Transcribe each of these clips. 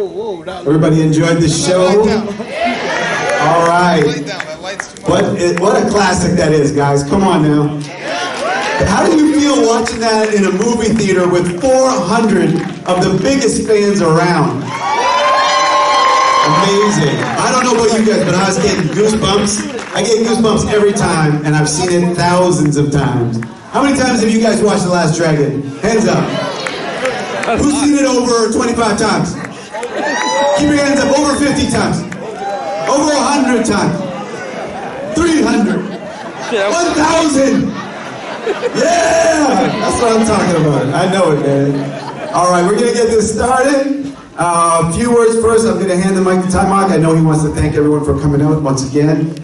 Everybody enjoyed the show? All right. What a classic that is, guys. Come on now. How do you feel watching that in a movie theater with 400 of the biggest fans around? Amazing. I don't know about you guys, but I was getting goosebumps. I get goosebumps every time, and I've seen it thousands of times. How many times have you guys watched The Last Dragon? Hands up. Who's seen it over 25 times? Keep your hands up. Over 50 times. Over 100 times. 300. 1,000. Yeah! That's what I'm talking about. I know it, man. All right, we're going to get this started. A few words first. I'm going to hand the mic to Ty Mark. I know he wants to thank everyone for coming out once again.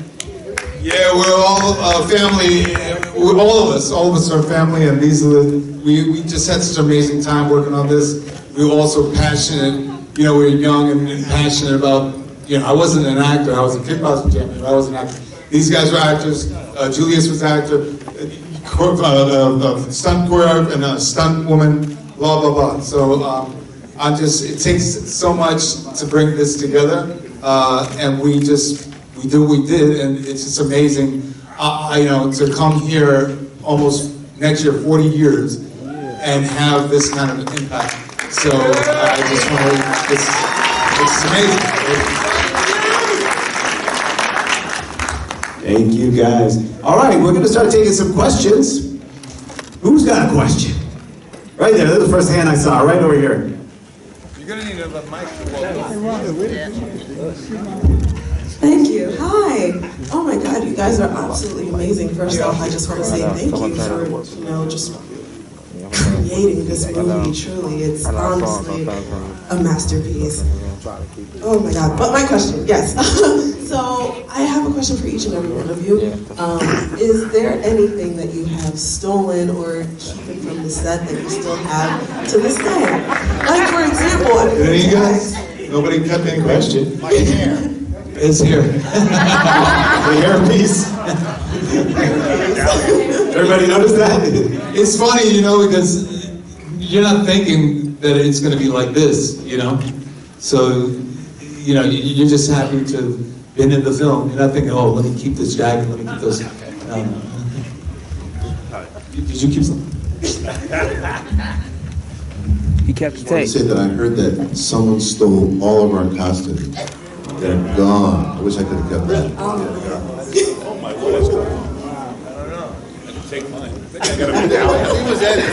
Yeah, we're all family. All of us are family, and we just had such an amazing time working on this. We were also passionate. You know, we were young and passionate about. You know, I wasn't an actor. I was a kickboxing champion. I was an actor. These guys were actors. Julius was an actor. Stunt choreographer and a stunt woman. Blah blah blah. So it takes so much to bring this together, and we did what we did, and it's just amazing. To come here almost next year, 40 years, and have this kind of impact. So I just want to, it's amazing. Thank you, guys. All right, we're going to start taking some questions. Who's got a question? Right there, that's the first hand I saw, right over here. You're going to need a mic. Thank you. Hi. Oh my God, you guys are absolutely amazing. First off, I just want to say thank you for, just creating this movie. Truly, it's honestly a masterpiece. Oh my God. But my question, yes. So I have a question for each and every one of you. Is there anything that you have stolen or keeping from the set that you still have to this day? Like, for example, There you guys. Nobody cut any question. My hair. It's here. The hair piece. Everybody notice that? It's funny, because you're not thinking that it's going to be like this, So, you're just happy to been in the film. You're not thinking, oh, let me keep this jacket, let me keep those. Did you keep something? He kept the I want to tape. say that I heard that someone stole all of our costumes. They're gone. I wish I could have kept that. Oh my God. I don't know. I can take mine. I think I got it down. He was at it.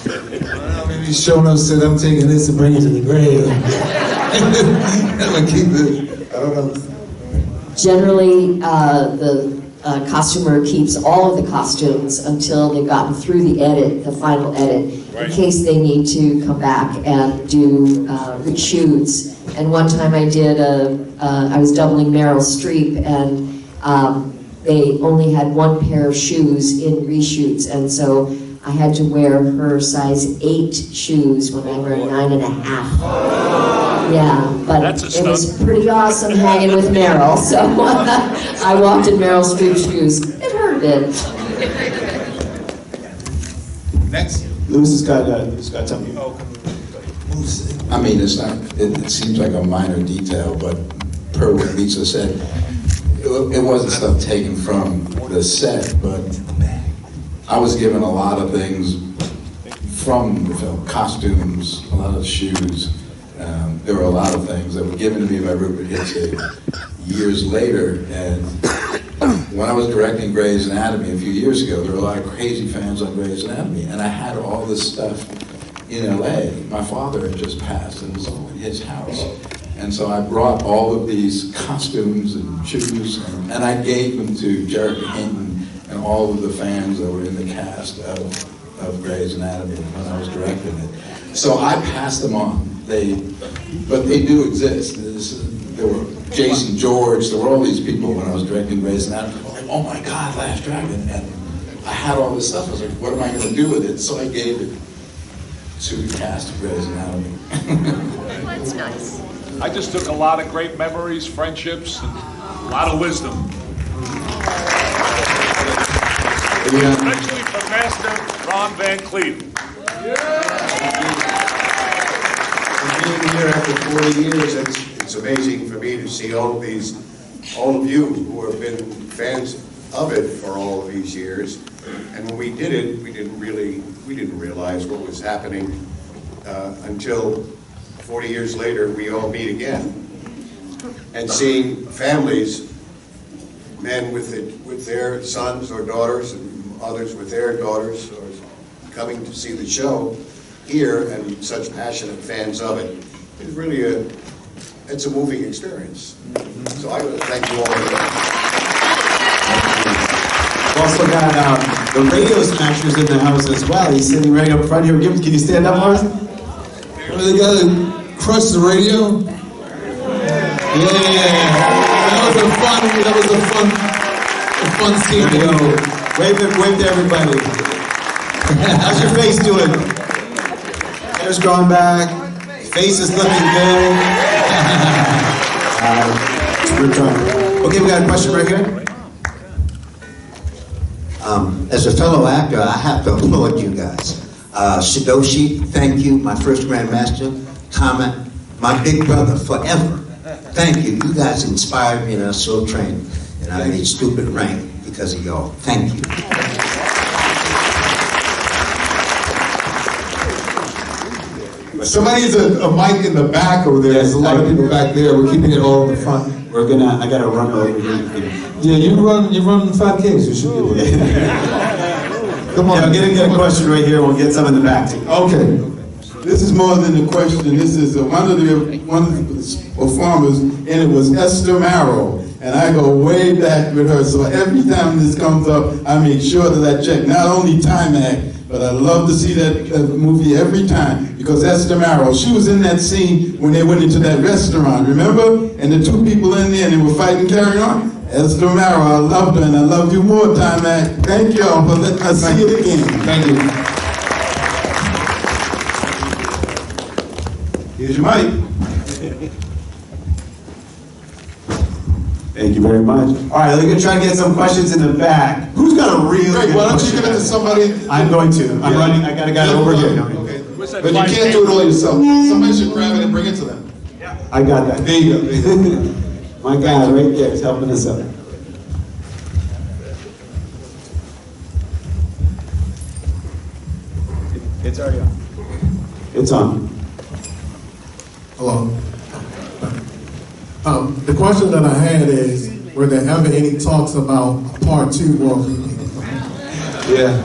I don't know, maybe Shono said, I'm taking this and bringing it to the grave. I'm going to keep it. I don't know. Generally, the costumer keeps all of the costumes until they've gotten through the final edit, in case they need to come back and do reshoots. And one time I was doubling Meryl Streep, and they only had one pair of shoes in reshoots, and so I had to wear her size 8 shoes when I wear 9.5. Yeah, but it was pretty awesome hanging with Meryl, so I walked in Meryl Streep's shoes. It hurted. Next. Lewis has got something. I mean, it seems like a minor detail, but per what Lisa said, it wasn't stuff taken from the set, but I was given a lot of things from the film, costumes, a lot of shoes. There were a lot of things that were given to me by Rupert Hitzig years later, and when I was directing Grey's Anatomy a few years ago, there were a lot of crazy fans on Grey's Anatomy, and I had all this stuff in LA. My father had just passed, and it was all in his house. And so I brought all of these costumes and shoes, and I gave them to Jerrica Hinton and all of the fans that were in the cast of Grey's Anatomy when I was directing it. So I passed them on. But they do exist. There were Jason George, there were all these people when I was directing Grey's Anatomy. Like, oh my God, Last Dragon. And I had all this stuff. I was like, what am I going to do with it? So I gave it to the cast of Grey's Anatomy. That's nice. I just took a lot of great memories, friendships, and a lot of wisdom. Especially from Master Ron Van Cleef. being here after 40 years, it's amazing for me to see all of you who have been fans of it for all of these years. And when we did it, we didn't realize what was happening until 40 years later, we all meet again. And seeing families, men with their sons or daughters, and others with their daughters, or coming to see the show here, and such passionate fans of it, it's really it's a moving experience. So I would thank you all. We've also got the radio smashers in the house as well. He's sitting right up front here. Can you stand up for us? They gotta crush the radio. Yeah. That was a fun scene. Wave to everybody. How's your face doing? Hair's growing back. Face is looking good. We're trying. Okay, we got a question right here. As a fellow actor, I have to applaud you guys. Shidoshi, thank you. My first Grandmaster. Comment, my big brother, forever. Thank you. You guys inspired me, and I was so trained. And I made stupid rank because of y'all. Thank you. Somebody needs a mic in the back over there. There's a lot of people back there. We're keeping it all in the front. I gotta run over here. Yeah, you run 5Ks. You should be able to. Come on. Yeah, get a question right here. We'll get some in the back too. Okay. This is more than a question. This is one of the performers, and it was Esther Marrow. And I go way back with her, so every time this comes up, I make sure that I check not only Time Act, but I love to see that movie every time, because Esther Marrow, she was in that scene when they went into that restaurant, remember? And the two people in there, and they were fighting, carrying on. Esther Marrow, I loved her, and I love you more, Time Act. Thank y'all for letting us see it again. Thank you. Here's your mic. Thank you very much. All right, we're going to try to get some questions in the back. Who's got a really good Why don't you question? give it to somebody? I'm going to. I'm running. I got a guy over here. Okay. But you can't do it all yourself. Somebody should grab it and bring it to them. I got that. There you go. My guy right there is helping us out. It's already on. It's on. Hello. The question that I had is, were there ever any talks about part 2 or Yeah.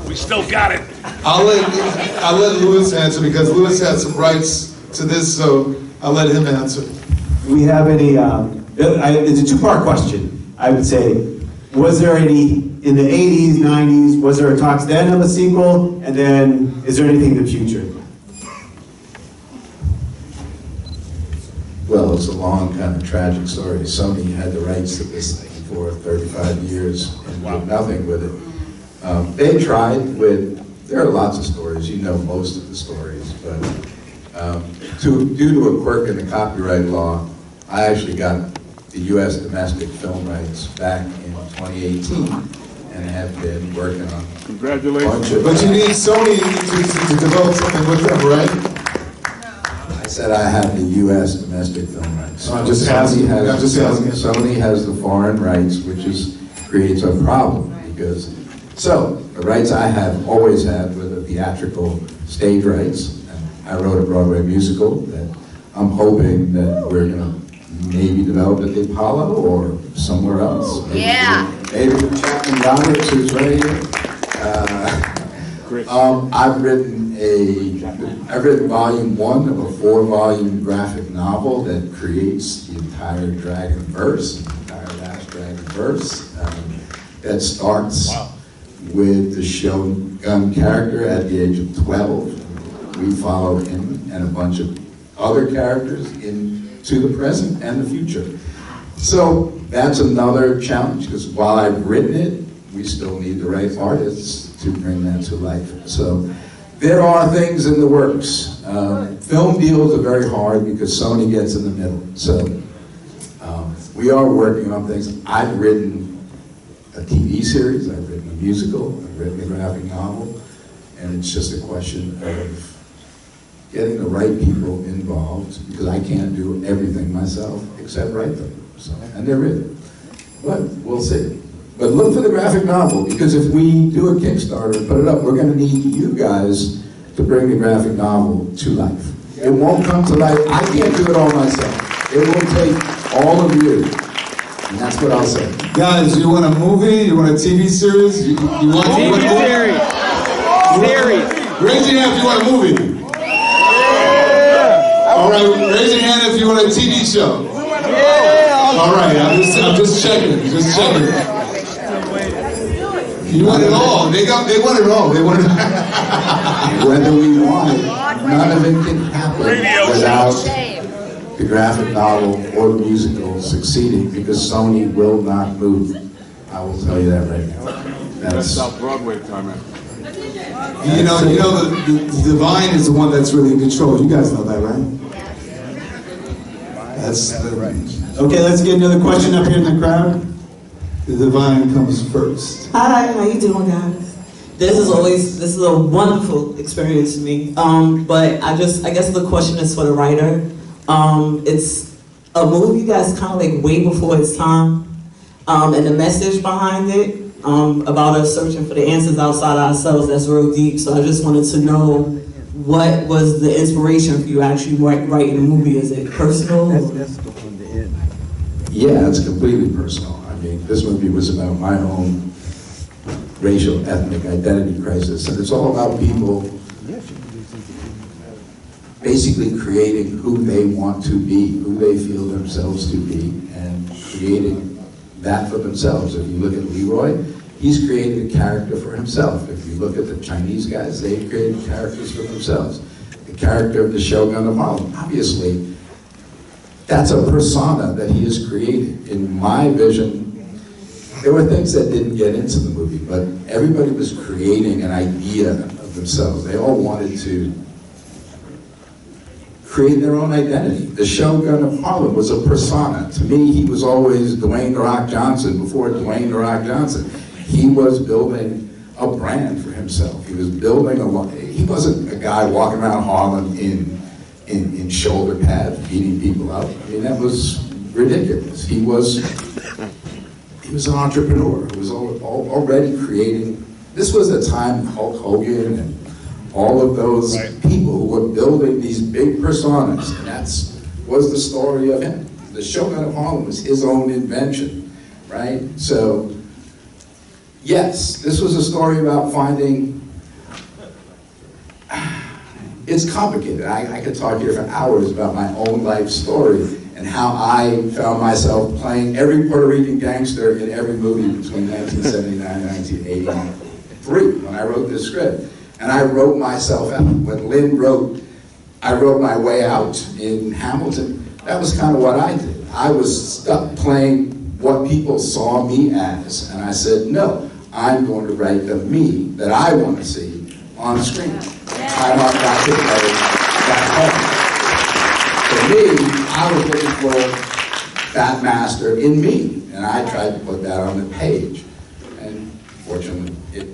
We still got it. I'll let Louis answer, because Louis had some rights to this, so I'll let him answer. Do we have any, it's a two-part question, I would say. Was there any, in the 80s, 90s, was there a talks then of a sequel? And then, is there anything in the future? Well, it's a long, kind of tragic story. Sony had the rights to this thing for 35 years and did nothing with it. They tried with, there are lots of stories, you know most of the stories, but due to a quirk in the copyright law, I actually got the U.S. domestic film rights back in 2018 and have been working on Congratulations. But you need Sony to develop something with them, right? I said I have the U.S. domestic film rights. I'm just asking. Sony has the foreign rights, which creates a problem, because the rights I have always had were the theatrical stage rights. I wrote a Broadway musical that I'm hoping that we're going to maybe develop at the Apollo or somewhere else. Maybe with Chapman Roberts, who's right here. I've written volume 1 of a 4-volume graphic novel that creates the entire Dragon verse, the entire Last Dragon verse, that starts with the Shogun character at the age of 12. We follow him and a bunch of other characters into the present and the future. So that's another challenge, because while I've written it, we still need the right artists to bring that to life. So there are things in the works. Film deals are very hard because Sony gets in the middle. So we are working on things. I've written a TV series, I've written a musical, I've written a graphic novel, and it's just a question of getting the right people involved, because I can't do everything myself except write them. So, and they're written. But we'll see. But look for the graphic novel, because if we do a Kickstarter and put it up, we're going to need you guys to bring the graphic novel to life. It won't come to life. I can't do it all myself. It will take all of you. And that's what I'll say. Guys, you want a movie? You want a TV series? You want a TV series. Series. Raise your hand if you want a movie. All right, raise your hand if you want a TV show. All right, I'm just checking. Just checking. You want it all. They want it all. They want it. Whether we want it, none of it can happen without the graphic novel or the musical succeeding, because Sony will not move. I will tell you that right now. That's South Broadway time. You know, the divine is the one that's really in control. You guys know that, right? That's right. Okay, let's get another question up here in the crowd. The divine comes first. Hi, how you doing, guys? This is a wonderful experience to me. But I guess the question is for the writer. It's a movie that's kind of like way before its time, and the message behind it about us searching for the answers outside ourselves, that's real deep. So I just wanted to know, what was the inspiration for you actually writing the movie? Is it personal? Yeah, it's completely personal. I mean, this movie was about my own racial, ethnic identity crisis, and it's all about people basically creating who they want to be, who they feel themselves to be, and creating that for themselves. If you look at Leroy, he's created a character for himself. If you look at the Chinese guys, they created characters for themselves. The character of the Shogun of Harlem, obviously, that's a persona that he has created. In my vision, there were things that didn't get into the movie, but everybody was creating an idea of themselves. They all wanted to create their own identity. The Shogun of Harlem was a persona. To me, he was always Dwayne "The Rock" Johnson before Dwayne "The Rock" Johnson. He was building a brand for himself. He was building he wasn't a guy walking around Harlem in shoulder pads, beating people up. I mean, that was ridiculous. He was an entrepreneur who was already creating. This was a time Hulk Hogan and all of those people who were building these big personas, and was the story of him. The Shogun of Harlem was his own invention, right? So, yes, this was a story about finding. It's complicated. I could talk here for hours about my own life story and how I found myself playing every Puerto Rican gangster in every movie between 1979 and 1983 when I wrote this script. And I wrote myself out. When Lynn wrote, I wrote my way out in Hamilton. That was kind of what I did. I was stuck playing what people saw me as. And I said, no, I'm going to write the me that I want to see on screen. I want that to play that part. For me, I was looking for that master in me. And I tried to put that on the page. And fortunately, it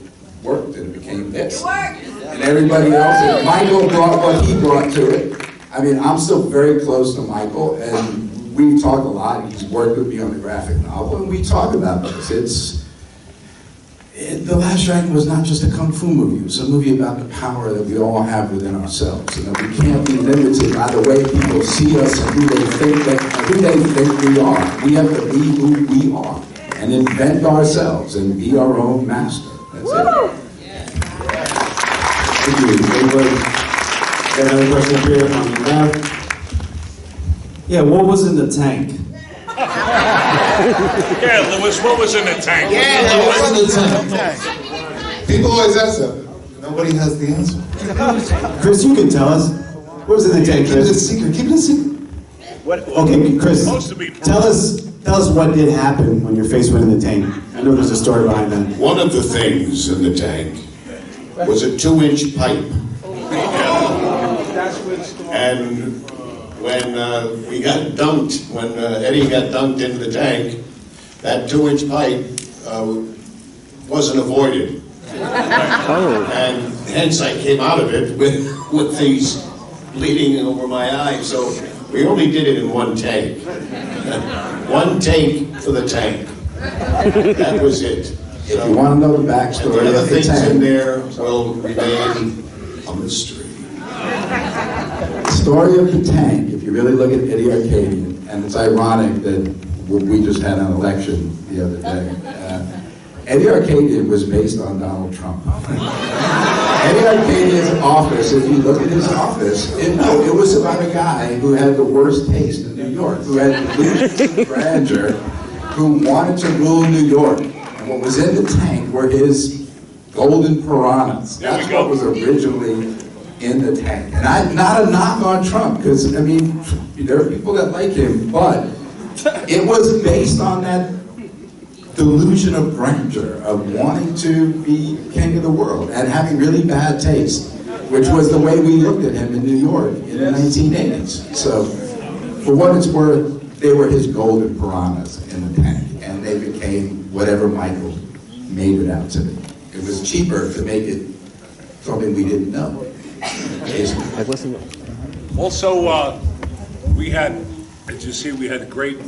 worked and it became this. And everybody else, and Michael brought what he brought to it. I mean, I'm still very close to Michael, and we've talked a lot. He's worked with me on the graphic novel, and we talk about this. The Last Dragon was not just a kung fu movie. It was a movie about the power that we all have within ourselves, and that we can't be limited by the way people see us and who they think we are. We have to be who we are and invent ourselves and be our own master. That's it. Thank you. Anybody got another question up here on the left? Yeah, what was in the tank? Yeah, Lewis, what was in the tank? Yeah, what was in the tank? People always ask that. Nobody has the answer. Chris, you can tell us. What was in the tank, Keep it a Chris? secret. Keep it a secret. Okay, Chris, tell us what did happen when your face went in the tank. I know there's a story behind that. One of the things in the tank was a 2-inch pipe. And when we got dunked, when Eddie got dunked into the tank, that 2-inch pipe wasn't avoided. And hence I came out of it with these bleeding over my eyes. So we only did it in one take. One take for the tank. That was it. If you want to know the backstory the other of the things tank, in there will remain a mystery. the story of the tank, if you really look at Eddie Arcadian, and it's ironic that we just had an election the other day. Eddie Arcadian was based on Donald Trump. Eddie Arcadian's office, if you look at his office, it was about a guy who had the worst taste in New York, who had delusions of grandeur, who wanted to rule New York. And what was in the tank were his golden piranhas. That's what was originally in the tank. And not a knock on Trump, because, I mean, there are people that like him, but it was based on that delusion of grandeur, of wanting to be king of the world, and having really bad taste, which was the way we looked at him in New York in the 1980s. So, for what it's worth, they were his golden piranhas in the tank, and they became whatever Michael made it out to be. It was cheaper to make it something we didn't know. Also, we had, as you see, we had a great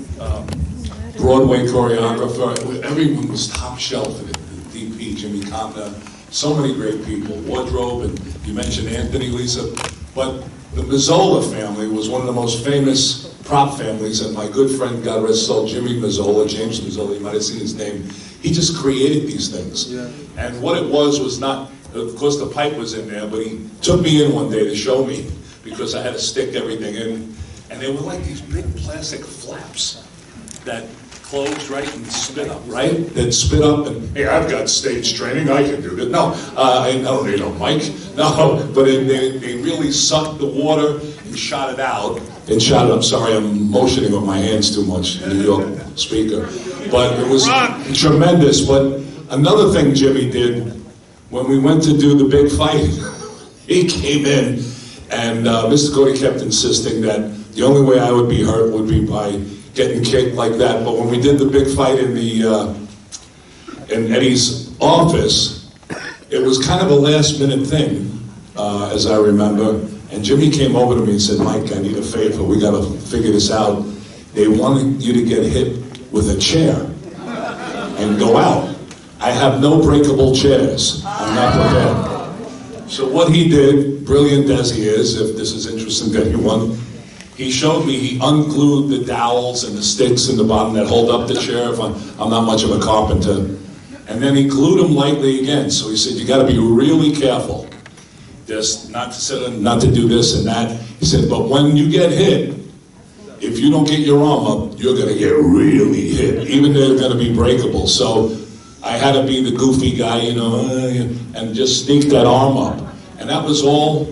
Broadway choreographer. Everyone was top shelf in it. The DP, Jimmy Conda, so many great people. Wardrobe, and you mentioned Anthony, Lisa. But the Mazzola family was one of the most famous prop families, and my good friend, God rest his soul, Jimmy Mazzola, James Mazzola, you might have seen his name, he just created these things. Yeah. And what it was not, of course the pipe was in there, but he took me in one day to show me, because I had to stick everything in. And they were like these big plastic flaps that closed, right, and spit up, right? That spit up and, hey, I've got stage training, I can do that. No, I don't need a mic. No, but they really sucked the water and shot it out. And shot it, I'm sorry, I'm motioning with my hands too much, New York speaker. But it was tremendous. But another thing Jimmy did, when we went to do the big fight, he came in and Mr. Cody kept insisting that the only way I would be hurt would be by getting kicked like that. But when we did the big fight in in Eddie's office, it was kind of a last minute thing, as I remember. And Jimmy came over to me and said, Mike, I need a favor. We got to figure this out. They wanted you to get hit with a chair and go out. I have no breakable chairs. I'm not prepared. So what he did, brilliant as he is, if this is interesting to anyone, he showed me, he unglued the dowels and the sticks in the bottom that hold up the chair. If I'm not much of a carpenter. And then he glued them lightly again. So he said, you got to be really careful. Just not to sit and not to do this and that. He said, but when you get hit, if you don't get your arm up, you're going to get really hit. Even though they're going to be breakable. So I had to be the goofy guy, you know, and just sneak that arm up. And that was all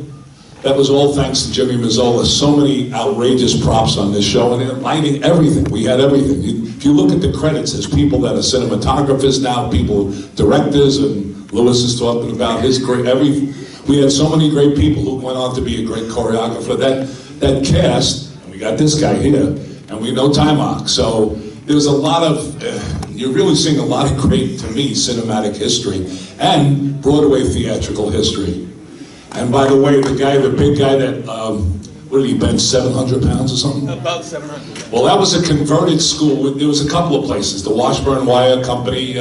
thanks to Jimmy Mazzola. So many outrageous props on this show, and lighting, everything. We had everything. If you look at the credits, there's people that are cinematographers now, people, directors, and Lewis is talking about his great, we had so many great people who went on to be a great choreographer. That cast, and we got this guy here, and we know Timok. So there's a lot of, you're really seeing a lot of great, to me, cinematic history, and Broadway theatrical history. And by the way, the big guy that, what did he bench, 700 pounds or something? About 700. Well, that was a converted school. There was a couple of places. The Washburn Wire Company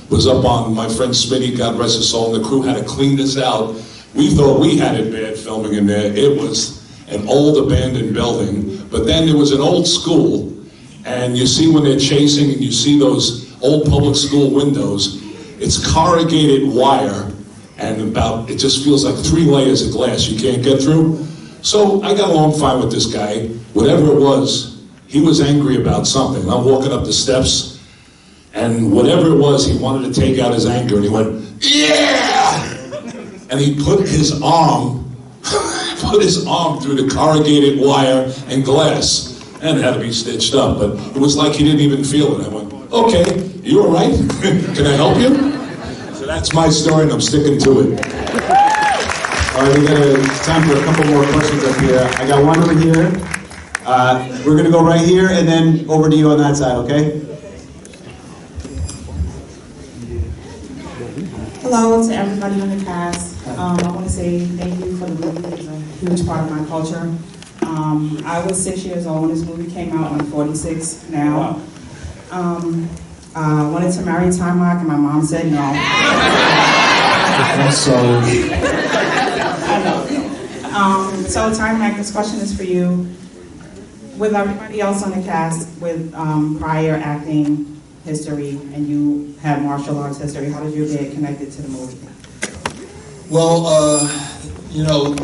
was up on my friend Smitty, God rest his soul, and the crew had to clean this out. We thought we had it bad filming in there. It was an old abandoned building, but then there was an old school, and you see when they're chasing, and you see those old public school windows, it's corrugated wire, and it just feels like 3 layers of glass you can't get through. So I got along fine with this guy. Whatever it was, he was angry about something. I'm walking up the steps, and whatever it was, he wanted to take out his anger, and he went, yeah! And he put his arm through the corrugated wire and glass, and it had to be stitched up, but it was like he didn't even feel it. I went, okay, you all right? Can I help you? So that's my story, and I'm sticking to it. All right, we got time for a couple more questions up here. I got one over here. We're going to go right here, and then over to you on that side, okay? Hello to everybody in the cast. I want to say thank you for the movie. It's a huge part of my culture. I was 6 years old when this movie came out. I'm 46 now. I wanted to marry Timemark, and my mom said no. I'm sorry. So Timemark, this question is for you. With everybody else on the cast with prior acting history, and you had martial arts history, how did you get connected to the movie? Well, you know,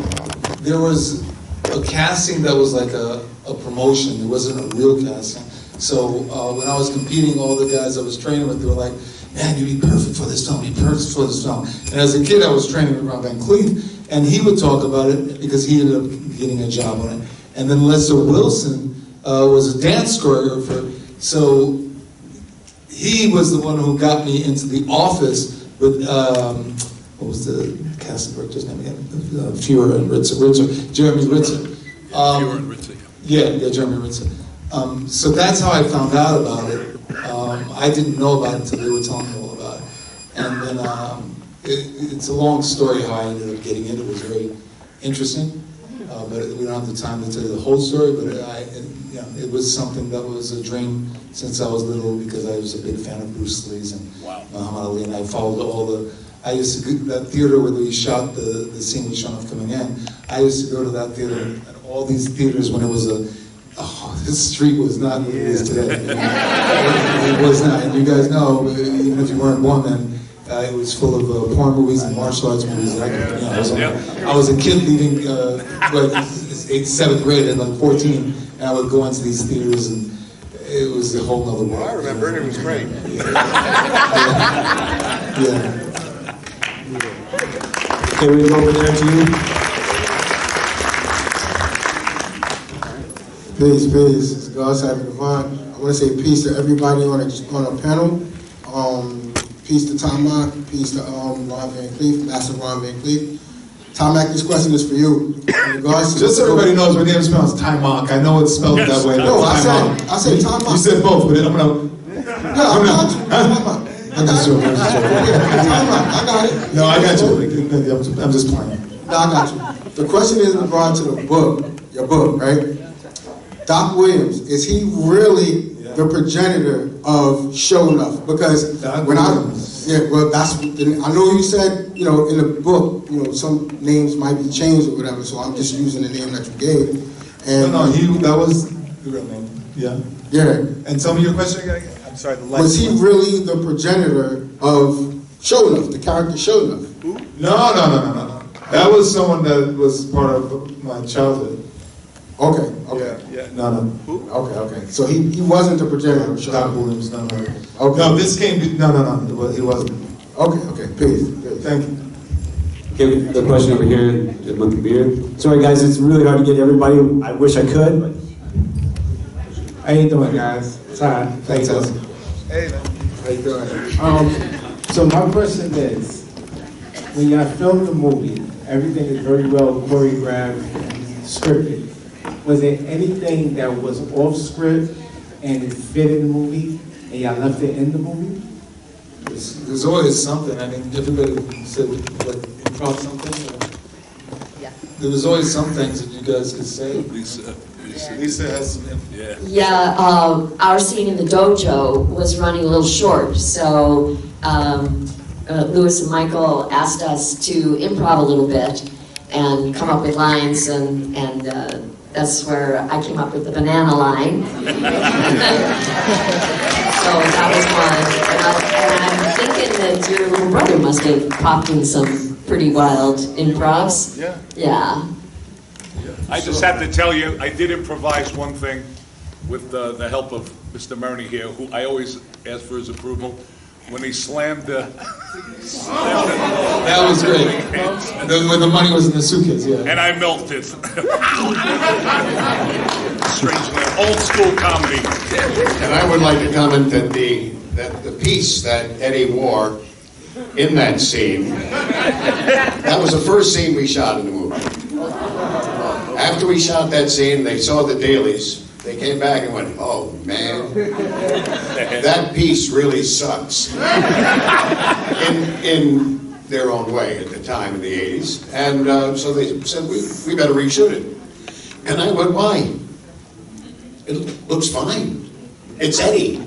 there was a casting that was like a promotion. It wasn't a real casting. So when I was competing, all the guys I was training with, they were like, man, you'd be perfect for this film, you'd be perfect for this film. And as a kid, I was training with Ron Van Cleef, and he would talk about it because he ended up getting a job on it. And then Lester Wilson was a dance choreographer, so he was the one who got me into The Office with, what was the casting director's name again? Fuhrer and Ritzer, Jeremy Ritzer. Fuhrer and Ritzer. Yeah, Jeremy Ritzer. So that's how I found out about it. I didn't know about it until they were telling me all about it. And then it's a long story how I ended up getting it. It was very interesting. But we don't have the time to tell you the whole story, but it was something that was a dream since I was little, because I was a big fan of Bruce Lee's and Muhammad Ali, and I followed all the, I used to go, that theater where we shot the scene with Sean coming in, I used to go to that theater, and all these theaters when it was this street was not what it is today. It was not, and you guys know, even if you weren't born then, it was full of porn movies and martial arts movies. I was a kid leaving 8th, 7th grade at like 14, and I would go into these theaters, and it was a whole other world. Well, I remember it. It was great. Yeah. Can we go over there to you? Peace. It's God's having divine. I want to say peace to everybody on a panel. Peace to Timemark. Peace to Ron Van Cleef, Master Ron Van Cleef. Timemark, this question is for you. Just so everybody knows, my name is pronounced Timemark. I know it's spelled that way. No, I said Timemark. You said both, but I'm gonna. No, I got you. I got it. No, I got you. I'm just playing. No, I got you. The question is in regard to the book, your book, right? Doc Williams, is he really the progenitor of Show Enough? Because when I know you said, in the book, some names might be changed or whatever, so I'm just using the name that you gave. And that was the real name. Yeah. Yeah. And tell me your question again. I'm sorry. Was he really the progenitor of Show Enough, the character Show Enough? No. That was someone that was part of my childhood. Okay. Yeah. No. Okay. So he wasn't the progenitor of Show Enough. Doc Williams, no. Okay. No, this came. No. He wasn't. Okay. Peace. Thank you. Okay, the question over here with the beard. Sorry guys, it's really hard to get everybody. I wish I could, but. How you doing, guys? Sorry. Thanks, Hey, man. How you doing? So my question is, when y'all filmed the movie, everything is very well choreographed and scripted. Was there anything that was off script and it fit in the movie, and y'all left it in the movie? There's always something. I mean, everybody said like improv something. Yeah. There was always some things that you guys could say. Lisa has some. Yeah, our scene in the dojo was running a little short, so Louis and Michael asked us to improv a little bit and come up with lines, and that's where I came up with the banana line. So that was one. And I'm thinking that your little brother must have popped in some pretty wild improvs. Yeah. I just have to tell you, I did improvise one thing with the help of Mr. Murney here, who I always ask for his approval. When he slammed the... That was great. When the money was in the suitcase, yeah. And I melted. Strangely, old school comedy. And I would like to comment that the piece that Eddie wore in that scene, that was the first scene we shot in the movie. After we shot that scene, they saw the dailies. They came back and went, oh man, that piece really sucks. In their own way at the time in the 80s. And so they said, we better reshoot it. And I went, why? It looks fine. It's Eddie.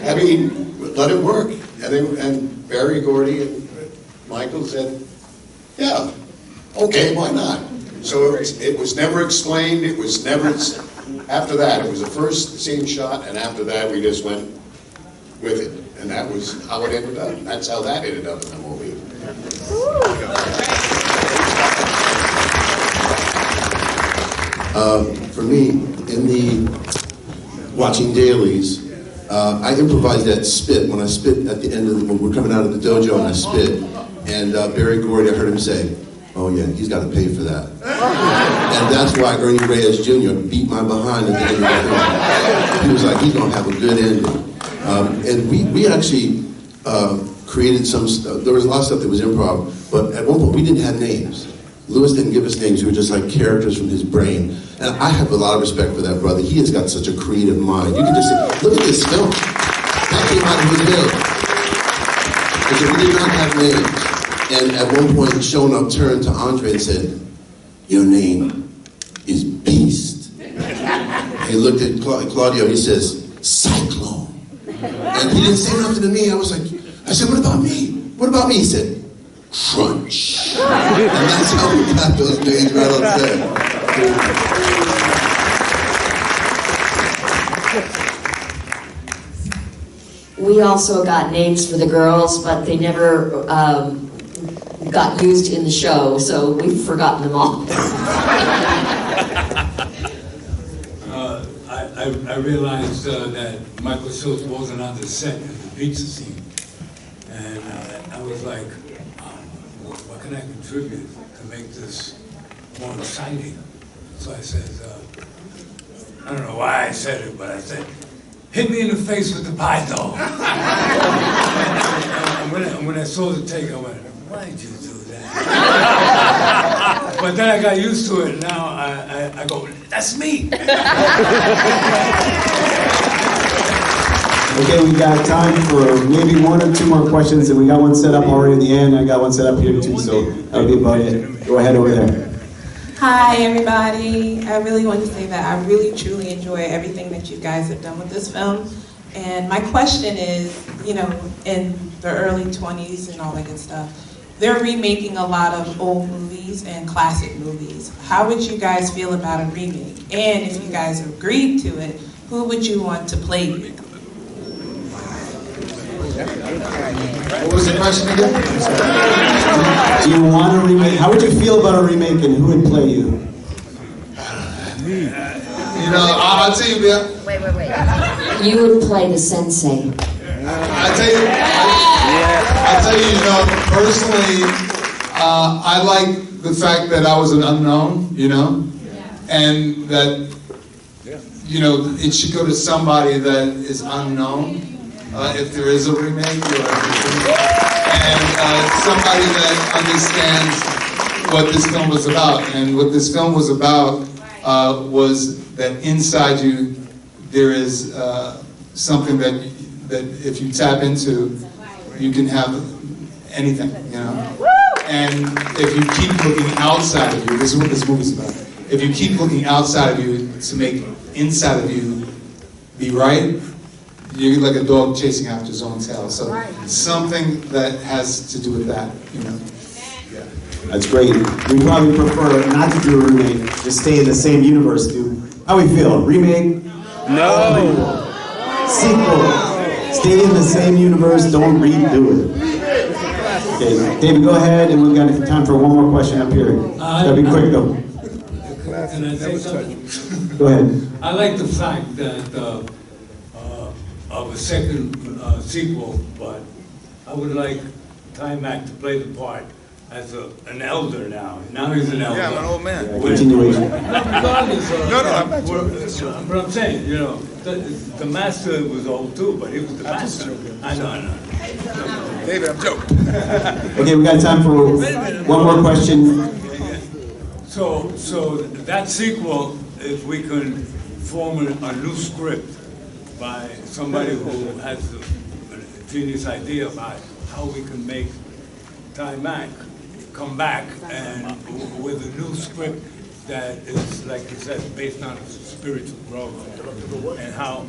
I mean, let it work. And Barry, Gordy, and Michael said, yeah, okay, why not? So it was never explained. It was never, after that, it was the first scene shot, and after that, we just went with it. And that was how it ended up. That's how that ended up in the movie. For me, in the watching dailies, I improvised that spit. When I spit at the end of when we're coming out of the dojo and I spit, and Barry Gordy, I heard him say, oh yeah, he's got to pay for that. And that's why Ernie Reyes Jr. beat my behind at the end of the film. He was like, he's going to have a good ending. And we actually created some stuff. There was a lot of stuff that was improv, but at one point we didn't have names. Lewis didn't give us names. We were just like characters from his brain. And I have a lot of respect for that brother. He has got such a creative mind. You can just say, look at this film. That came out of his head. Because we did not have names. And at one point, Shonup turned to Andre and said, your name is Beast. He looked at Claudio, he says, Cyclone. And he didn't say nothing to me. I said, what about me? What about me? He said, Crunch. And that's how we got those names right on set. We also got names for the girls, but they never got used in the show, so we've forgotten them all. I realized that Michael Schultz wasn't on the set of the pizza scene. And I was like, what can I contribute to make this more exciting? So I said, I don't know why I said it, but I said, hit me in the face with the pie dough. And when I saw the take, I went, why did you do that? But then I got used to it, and now I go, that's me. Okay, we got time for maybe one or two more questions, and we got one set up already at the end. I got one set up here too, so that'll be about it. Go ahead over there. Hi, everybody. I really want to say that I really, truly enjoy everything that you guys have done with this film. And my question is, you know, in the early 20s and all that good stuff, they're remaking a lot of old movies and classic movies. How would you guys feel about a remake? And if you guys agreed to it, who would you want to play you? What was the question again? Do you want a remake? How would you feel about a remake, and who would play you? You know, I'll tell you, Bill. Wait. You would play the sensei. I tell you, you know, personally, I like the fact that I was an unknown, you know, and that, you know, it should go to somebody that is unknown. If there is a remake, and somebody that understands what this film was about. And what this film was about was that inside you there is something that if you tap into, you can have anything, you know. And if you keep looking outside of you, this is what this movie's about. If you keep looking outside of you to make inside of you be right, you're like a dog chasing after his own tail. So something that has to do with that, you know. Yeah. That's great. We probably prefer not to do a remake, just stay in the same universe, dude. How we feel? Remake? No. Sequel? Stay in the same universe, don't redo it. Okay, David, go ahead, and we've got time for one more question up here. Gotta be quick, though. Can I say something? Go ahead. I like the fact that of a second sequel, but I would like Mac to play the part as an elder now. Now he's an elder. Yeah, I'm an old man. Continuation. But I'm saying, you know, the master was old too, but he was the master. I know. David, I'm joking. Okay, we got time for one more question. So that sequel, if we can form a new script by somebody who has a genius idea about how we can make Time Mac come back and with a new script that is, like you said, based on spiritual growth and how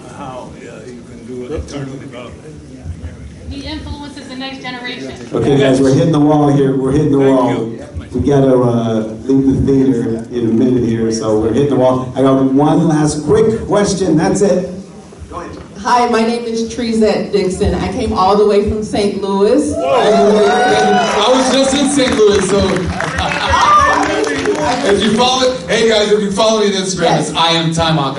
you can do it, internal development. He influences the next generation. Okay, guys, we're hitting the wall here. We're hitting the wall. We got to leave the theater in a minute here, so we're hitting the wall. I got one last quick question. That's it. Hi, my name is Trezette Dixon. I came all the way from St. Louis. I was just in St. Louis, so if you follow, hey guys, if you follow me on Instagram, it's I am Timok.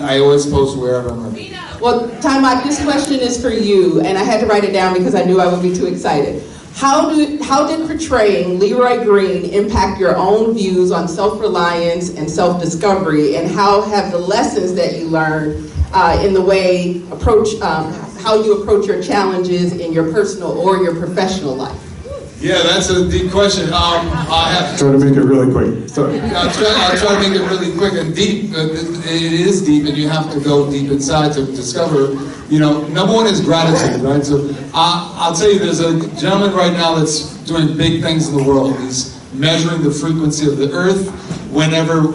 I always post wherever I'm at. Well, Timok, this question is for you, and I had to write it down because I knew I would be too excited. How did portraying Leroy Green impact your own views on self-reliance and self-discovery, and how have the lessons that you learned in the way how you approach your challenges in your personal or your professional life? Yeah, that's a deep question. I have Try to make it really quick. Sorry. I'll try to make it really quick and deep. It is deep, and you have to go deep inside to discover. You know, number one is gratitude, right? So I'll tell you, there's a gentleman right now that's doing big things in the world. He's measuring the frequency of the earth whenever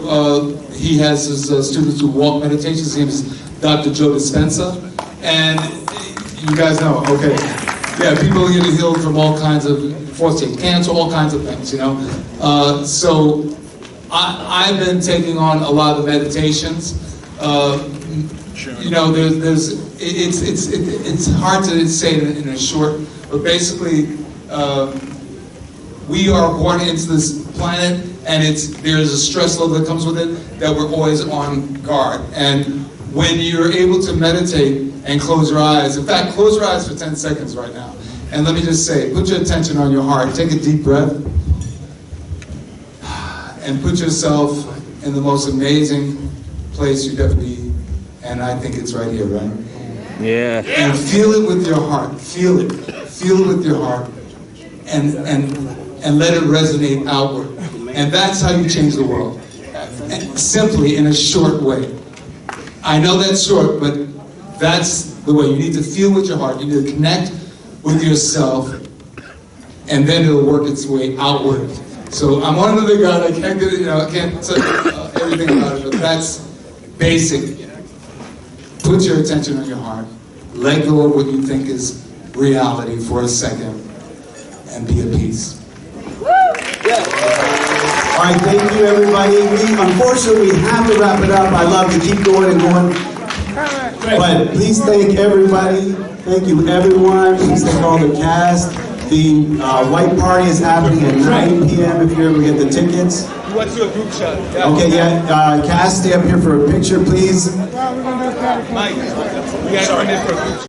he has his students who walk meditations. His name is Dr. Joe Dispenza. And you guys know, okay. Yeah, people are getting healed from all kinds of prostate cancer, all kinds of things, you know. So I've been taking on a lot of the meditations. You know, it's hard to say it in a short, but basically, we are born into this planet, and there's a stress level that comes with it that we're always on guard. And when you're able to meditate and close your eyes, in fact, close your eyes for 10 seconds right now. And let me just say, put your attention on your heart. Take a deep breath. And put yourself in the most amazing place you'd ever be. And I think it's right here, right? Yeah. And feel it with your heart. Feel it. Feel it with your heart. And let it resonate outward. And that's how you change the world. And simply in a short way. I know that's short, but that's the way. You need to feel with your heart. You need to connect with yourself, and then it'll work its way outward. So I'm one of the God. I can't get it. You know, I can't say everything about it, but that's basic. Put your attention on your heart. Let go of what you think is reality for a second, and be at peace. All right, thank you, everybody. Unfortunately, we have to wrap it up. I'd love to keep going and going. But please thank everybody. Thank you, everyone. Please thank all the cast. The white party is happening at 9 p.m. if you're able to get the tickets. What's your group shot? Okay, yeah. Cast, stay up here for a picture, please. Mike, we got to for a group shot.